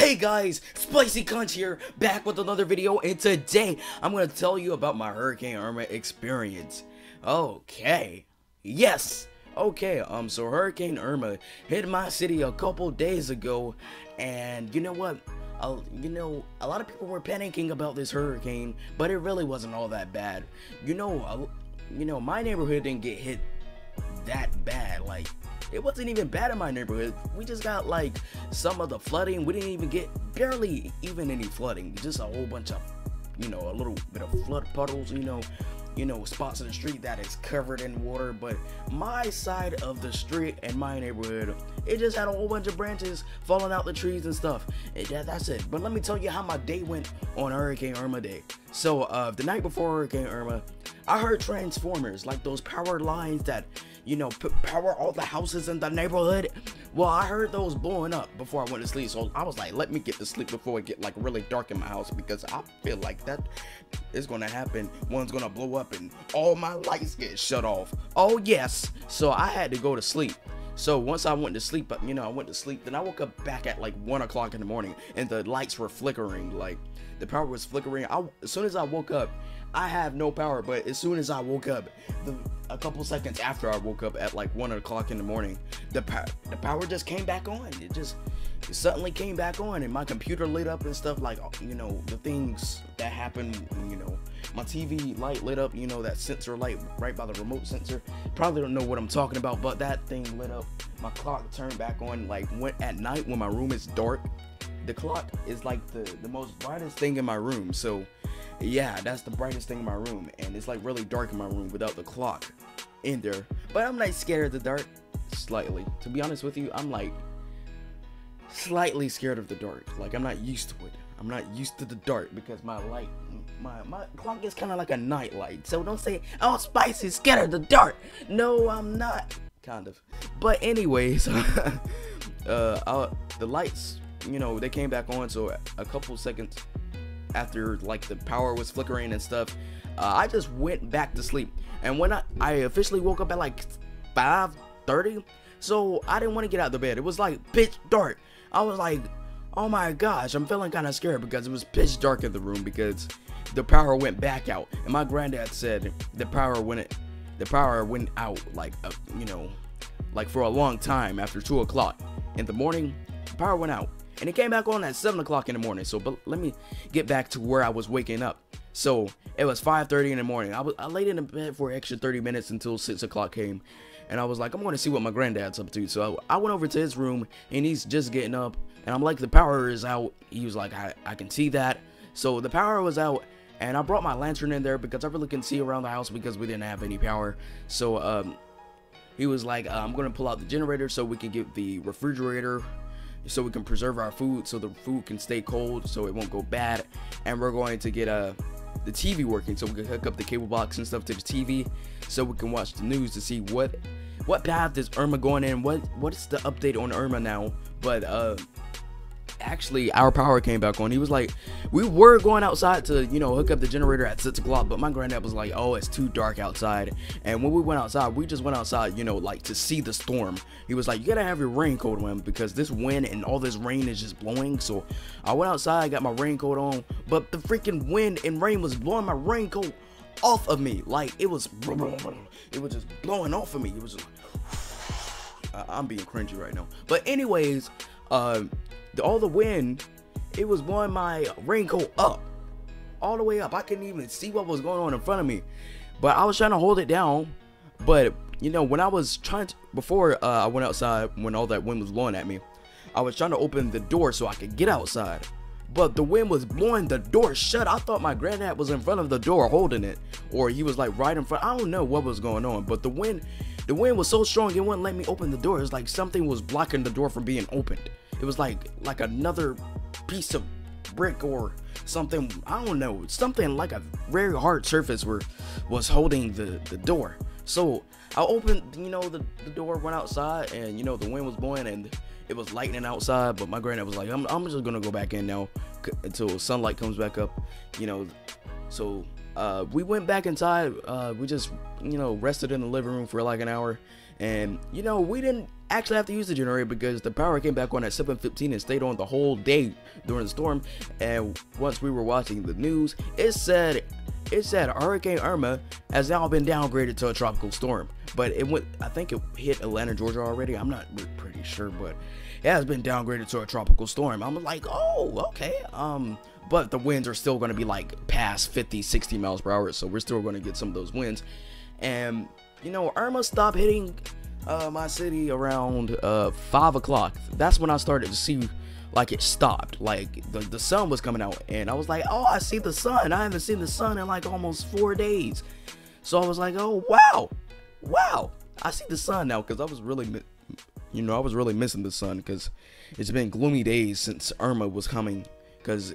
Hey guys, Spicy Cunt here, back with another video, and today I'm gonna tell you about my Hurricane Irma experience. Okay, yes, okay, so Hurricane Irma hit my city a couple days ago, and you know what? A lot of people were panicking about this hurricane, but it really wasn't all that bad. My neighborhood didn't get hit that bad. Like, it wasn't even bad in my neighborhood. We just got like some of the flooding. We didn't even get barely even any flooding. Just a whole bunch of, a little bit of flood puddles, spots in the street that is covered in water. But my side of the street and my neighborhood, it just had a whole bunch of branches falling out the trees and stuff. That's it. But let me tell you how my day went on Hurricane Irma day. So the night before Hurricane Irma, I heard transformers, like those power lines that power all the houses in the neighborhood. Well, I heard those blowing up before I went to sleep, so I was like, let me get to sleep before it get like really dark in my house, because I feel like that is gonna happen. One's gonna blow up and all my lights get shut off. Oh yes. So I had to go to sleep. So once I went to sleep, then I woke up back at like 1 o'clock in the morning, and the lights were flickering, like the power was flickering. As soon as I woke up, I have no power, but as soon as I woke up, a couple seconds after I woke up at like 1 o'clock in the morning, the power just came back on. It suddenly came back on, and my computer lit up and stuff, like, the things that happen, my TV light lit up, that sensor light right by the remote sensor. Probably don't know what I'm talking about, but that thing lit up. My clock turned back on, like, at night when my room is dark. The clock is like the most brightest thing in my room. So yeah, that's the brightest thing in my room, and it's like really dark in my room without the clock in there. But I'm not scared of the dark. Slightly, to be honest with you, I'm like slightly scared of the dark. Like, I'm not used to it. I'm not used to the dark because my light, my clock is kind of like a night light. So don't say, oh, Spicy's scared of the dark. No, I'm not. Kind of. But anyways, the lights, they came back on. So a couple seconds after, like, the power was flickering and stuff, I just went back to sleep. And when I officially woke up at like 5:30, so I didn't want to get out of the bed. It was like pitch dark. I was like, oh my gosh, I'm feeling kind of scared because it was pitch dark in the room because the power went back out. And my granddad said the power went out like like for a long time. After 2 o'clock in the morning, the power went out, and it came back on at 7 o'clock in the morning. So, but let me get back to where I was waking up. So it was 5:30 in the morning. I laid in the bed for an extra 30 minutes until 6 o'clock came, and I was like, I'm going to see what my granddad's up to. So I went over to his room, and he's just getting up, and I'm like, the power is out. He was like, I can see that. So the power was out, and I brought my lantern in there because I really couldn't see around the house because we didn't have any power. So he was like, I'm going to pull out the generator so we can get the refrigerator, so we can preserve our food, so the food can stay cold, so it won't go bad. And we're going to get the TV working, so we can hook up the cable box and stuff to the TV, so we can watch the news to see what path is Irma going in, what's the update on Irma now. But actually, our power came back on. He was like, we were going outside to hook up the generator at 6 o'clock, but my granddad was like, oh, it's too dark outside. And when we went outside, we just went outside, like to see the storm. He was like, you gotta have your raincoat on because this wind and all this rain is just blowing. So I went outside, got my raincoat on, but the freaking wind and rain was blowing my raincoat off of me. Like, it was just blowing off of me. It was just, I'm being cringy right now. But anyways, all the wind, it was blowing my raincoat up, all the way up. I couldn't even see what was going on in front of me, but I was trying to hold it down. But when I was trying to, before I went outside, when all that wind was blowing at me, I was trying to open the door so I could get outside, but the wind was blowing the door shut. I thought my granddad was in front of the door holding it, or he was like right in front. I don't know what was going on, but the wind was so strong it wouldn't let me open the door. It was like something was blocking the door from being opened. It was like another piece of brick or something. I don't know, something like a very hard surface was holding the door. So I opened, the door, went outside, and the wind was blowing and it was lightning outside. But my granddad was like, I'm just gonna go back in now until sunlight comes back up. So we went back inside. We just rested in the living room for like an hour, and we didn't actually have to use the generator because the power came back on at 7:15 and stayed on the whole day during the storm. And once we were watching the news, it said Hurricane Irma has now been downgraded to a tropical storm. But it went, I think it hit Atlanta, Georgia already. I'm not pretty sure, but it has been downgraded to a tropical storm. I'm like, oh, okay. But the winds are still going to be like past 50, 60 miles per hour. So we're still going to get some of those winds. And, you know, Irma stopped hitting my city around 5 o'clock. That's when I started to see like it stopped, like the sun was coming out, and I was like, oh, I see the sun. I haven't seen the sun in like almost 4 days. So I was like, oh wow, I see the sun now, because I was really missing the sun, because it's been gloomy days since Irma was coming, because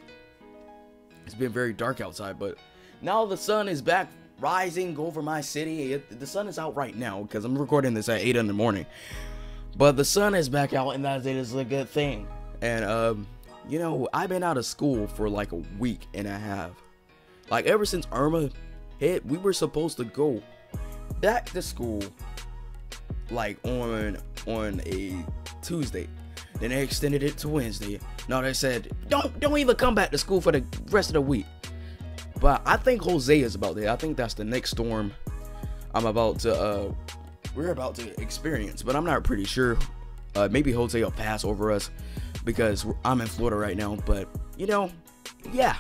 it's been very dark outside. But now the sun is back rising over my city. The sun is out right now because I'm recording this at 8 in the morning, but the sun is back out, and that is a good thing. And you know, I've been out of school for like a week and a half. Like ever since Irma hit, we were supposed to go back to school like on a Tuesday. Then they extended it to Wednesday. No, they said don't even come back to school for the rest of the week. But I think Jose is about there. I think that's the next storm we're about to experience. But I'm not pretty sure. Maybe Jose will pass over us because I'm in Florida right now. But you know, yeah.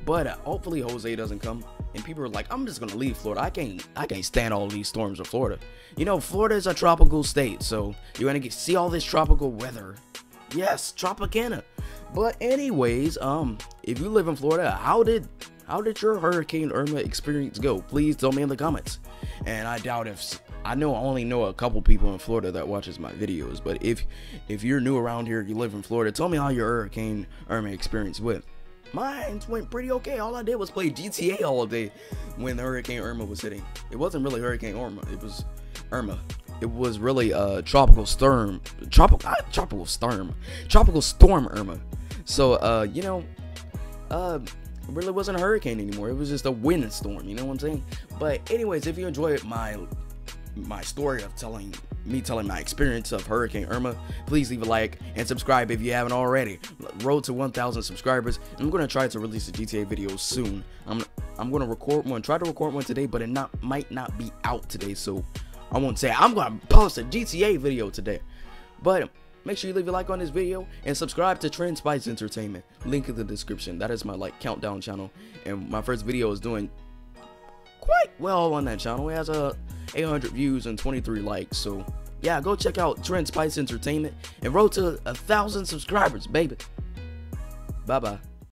But hopefully Jose doesn't come. And people are like, I'm just gonna leave Florida. I can't stand all these storms of Florida. You know, Florida is a tropical state, so you're gonna see all this tropical weather. Yes, Tropicana. But anyways, if you live in Florida, how did your Hurricane Irma experience go? Please tell me in the comments. And I doubt I only know a couple people in Florida that watches my videos. But if you're new around here, you live in Florida, tell me how your Hurricane Irma experience went. Mine went pretty okay. All I did was play GTA all day when Hurricane Irma was hitting. It wasn't really Hurricane Irma. It was Irma. It was really tropical storm Irma. So you know, it really wasn't a hurricane anymore. It was just a wind storm. You know what I'm saying? But anyways, if you enjoyed my story of telling my experience of Hurricane Irma, please leave a like and subscribe if you haven't already. Road to 1,000 subscribers. I'm gonna try to release a GTA video soon. I'm gonna record one, try to record one today, but it might not be out today, so I won't say I'm gonna post a GTA video today. But make sure you leave a like on this video and subscribe to Trend Spice Entertainment. Link in the description. That is my like countdown channel, and my first video is doing quite well on that channel. It has 800 views and 23 likes. So yeah, go check out Trend Spice Entertainment and road to 1,000 subscribers, baby. Bye bye.